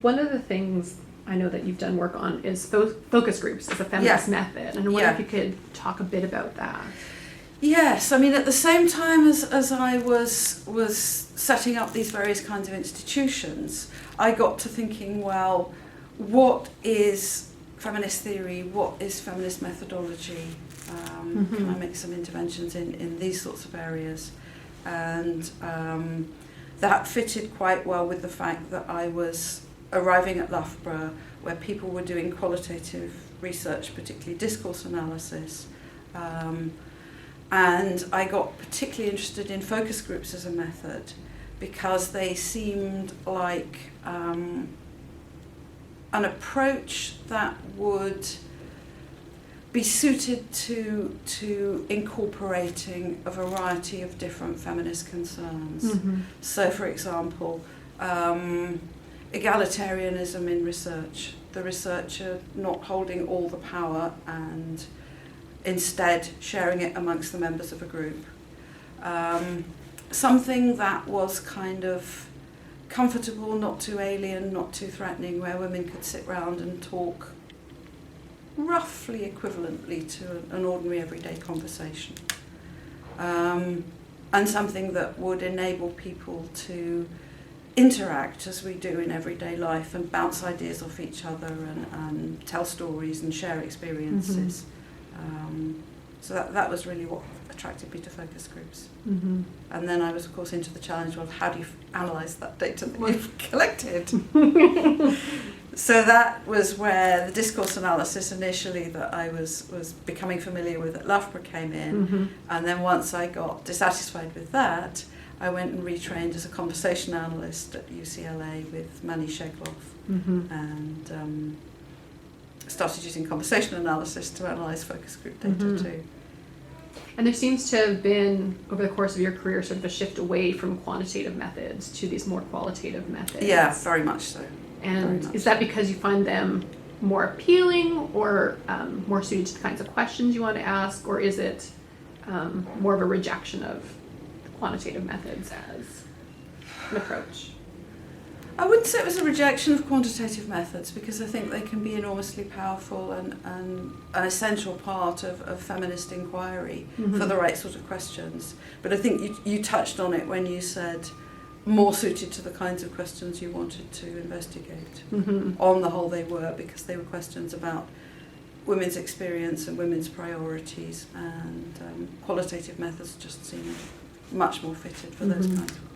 One of the things I know that you've done work on is focus groups as a feminist method, and I wonder if you could talk a bit about that. Yes, I mean, at the same time as I was setting up these various kinds of institutions, I got to thinking, well, what is feminist theory? What is feminist methodology? Can I make some interventions in these sorts of areas? And that fitted quite well with the fact that I was arriving at Loughborough, where people were doing qualitative research, particularly discourse analysis. And I got particularly interested in focus groups as a method because they seemed like an approach that would be suited to incorporating a variety of different feminist concerns. So, for example, egalitarianism in research, the researcher not holding all the power and instead sharing it amongst the members of a group. Something that was kind of comfortable, not too alien, not too threatening, where women could sit round and talk roughly equivalently to an ordinary everyday conversation. And something that would enable people to interact as we do in everyday life and bounce ideas off each other and tell stories and share experiences. So that was really what attracted me to focus groups. And then I was, of course, into the challenge of how do you analyse that data that you've collected? So that was where the discourse analysis initially that I was becoming familiar with at Loughborough came in. And then once I got dissatisfied with that, I went and retrained as a conversation analyst at UCLA with Manny Shegloff, and started using conversation analysis to analyse focus group data too. And there seems to have been, over the course of your career, sort of a shift away from quantitative methods to these more qualitative methods. Yeah, very much so. And is that because you find them more appealing or more suited to the kinds of questions you want to ask, or is it more of a rejection of quantitative methods as an approach? I wouldn't say it was a rejection of quantitative methods, because I think they can be enormously powerful and an essential part of feminist inquiry for the right sort of questions. But I think you touched on it when you said more suited to the kinds of questions you wanted to investigate. On the whole they were, because they were questions about women's experience and women's priorities, and qualitative methods just seemed much more fitted for those kinds of